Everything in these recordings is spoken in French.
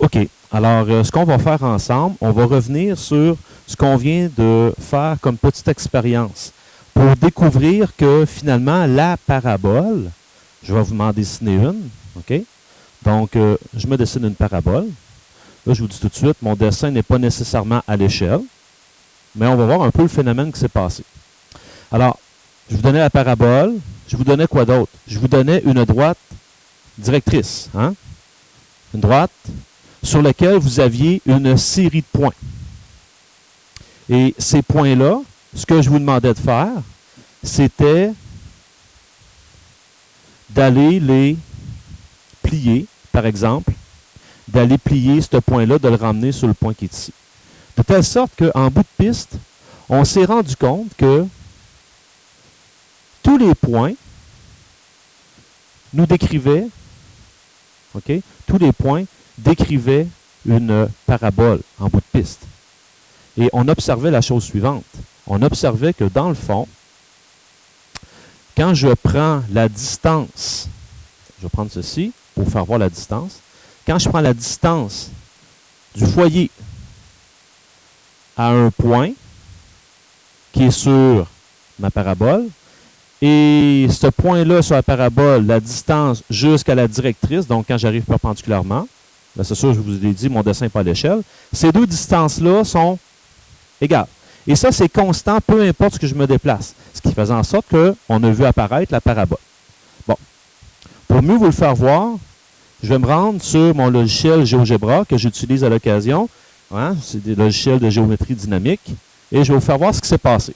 OK. Alors, ce qu'on va faire ensemble, on va revenir sur ce qu'on vient de faire comme petite expérience pour découvrir que finalement, la parabole, je vais vous m'en dessiner une. OK? Donc, je me dessine une parabole. Là, je vous dis tout de suite, mon dessin n'est pas nécessairement à l'échelle, mais on va voir un peu le phénomène qui s'est passé. Alors, je vous donnais la parabole. Je vous donnais quoi d'autre? Je vous donnais une droite directrice. Hein? Une droite sur laquelle vous aviez une série de points. Et ces points-là, ce que je vous demandais de faire, c'était d'aller les plier, par exemple, d'aller plier ce point-là, de le ramener sur le point qui est ici. De telle sorte qu'en bout de piste, on s'est rendu compte que tous les points nous décrivaient, OK, tous les points décrivaient une parabole en bout de piste. Et on observait la chose suivante. On observait que dans le fond, quand je prends la distance, je vais prendre ceci pour faire voir la distance, quand je prends la distance du foyer à un point qui est sur ma parabole, et ce point-là sur la parabole, la distance jusqu'à la directrice, donc quand j'arrive perpendiculairement, ben c'est sûr, je vous ai dit, mon dessin n'est pas à l'échelle, ces deux distances-là sont égales. Et ça, c'est constant, peu importe ce que je me déplace. Ce qui faisait en sorte qu'on a vu apparaître la parabole. Bon. Pour mieux vous le faire voir, je vais me rendre sur mon logiciel GeoGebra que j'utilise à l'occasion. Hein? C'est des logiciels de géométrie dynamique. Et je vais vous faire voir ce qui s'est passé.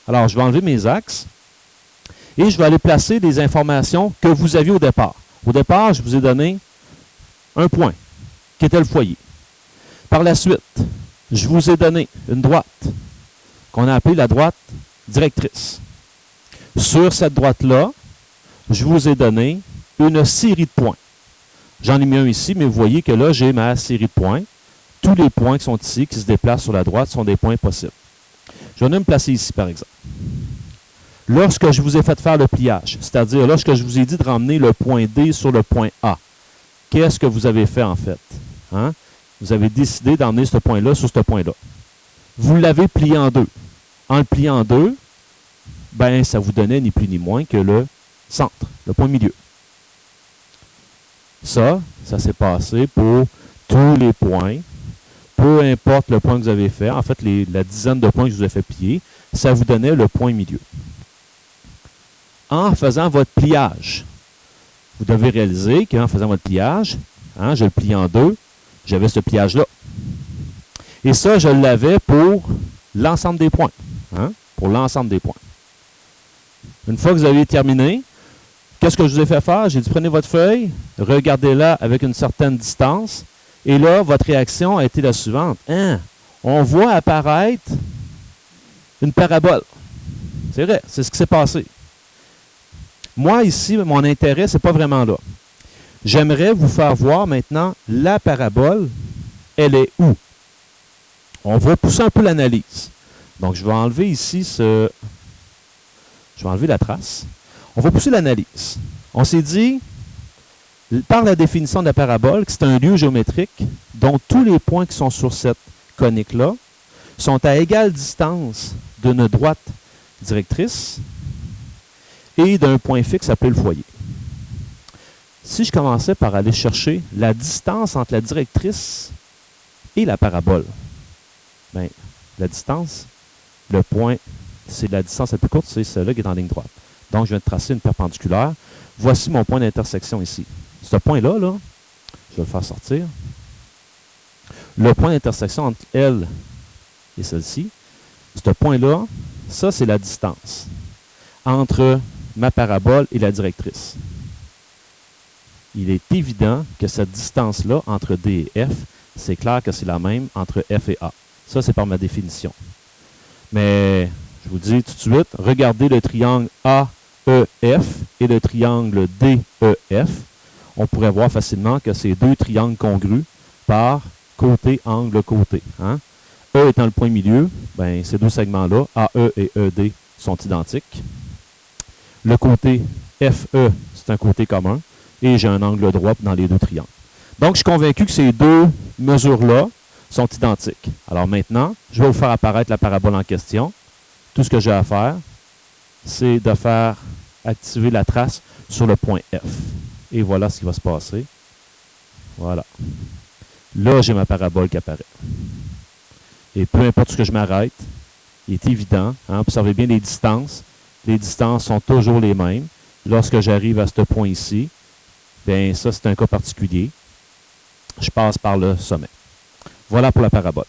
Alors, je vais enlever mes axes. Et je vais aller placer des informations que vous aviez au départ. Au départ, je vous ai donné un point, qui était le foyer. Par la suite, je vous ai donné une droite, qu'on a appelée la droite directrice. Sur cette droite-là, je vous ai donné une série de points. J'en ai mis un ici, mais vous voyez que là, j'ai ma série de points. Tous les points qui sont ici, qui se déplacent sur la droite, sont des points possibles. Je vais me placer ici, par exemple. Lorsque je vous ai fait faire le pliage, c'est-à-dire lorsque je vous ai dit de ramener le point D sur le point A, qu'est-ce que vous avez fait en fait? Hein? Vous avez décidé d'emmener ce point-là sur ce point-là. Vous l'avez plié en deux. En le pliant en deux, ben, ça vous donnait ni plus ni moins que le centre, le point milieu. Ça s'est passé pour tous les points. Peu importe le point que vous avez fait, en fait, la dizaine de points que je vous ai fait plier, ça vous donnait le point milieu. En faisant votre pliage, vous devez réaliser qu'en faisant votre pliage, hein, je le plie en deux, j'avais ce pliage-là. Et ça, je l'avais pour l'ensemble des points. Hein, pour l'ensemble des points. Une fois que vous avez terminé, qu'est-ce que je vous ai fait faire? J'ai dit, prenez votre feuille, regardez-la avec une certaine distance, et là, votre réaction a été la suivante. Hein, on voit apparaître une parabole. C'est vrai, c'est ce qui s'est passé. Moi, ici, mon intérêt, ce n'est pas vraiment là. J'aimerais vous faire voir maintenant la parabole. Elle est où? On va pousser un peu l'analyse. Donc, je vais enlever ici je vais enlever la trace. On va pousser l'analyse. On s'est dit, par la définition de la parabole, que c'est un lieu géométrique dont tous les points qui sont sur cette conique-là sont à égale distance d'une droite directrice et d'un point fixe appelé le foyer. Si je commençais par aller chercher la distance entre la directrice et la parabole, bien, la distance, le point, c'est la distance la plus courte, c'est celle-là qui est en ligne droite. Donc, je viens de tracer une perpendiculaire. Voici mon point d'intersection ici. Ce point-là, là, je vais le faire sortir. Le point d'intersection entre elle et celle-ci, ce point-là, ça, c'est la distance entre ma parabole et la directrice. Il est évident que cette distance-là, entre D et F, c'est clair que c'est la même entre F et A. Ça, c'est par ma définition. Mais, je vous dis tout de suite, regardez le triangle AEF et le triangle DEF. On pourrait voir facilement que c'est deux triangles congrus par côté, angle, côté. Hein? E étant le point milieu, ben, ces deux segments-là, AE et ED, sont identiques. Le côté FE, c'est un côté commun, et j'ai un angle droit dans les deux triangles. Donc, je suis convaincu que ces deux mesures-là sont identiques. Alors maintenant, je vais vous faire apparaître la parabole en question. Tout ce que j'ai à faire, c'est de faire activer la trace sur le point F. Et voilà ce qui va se passer. Voilà. Là, j'ai ma parabole qui apparaît. Et peu importe ce que je m'arrête, il est évident, hein, observez bien les distances. Les distances sont toujours les mêmes. Lorsque j'arrive à ce point ici, bien ça, c'est un cas particulier. Je passe par le sommet. Voilà pour la parabole.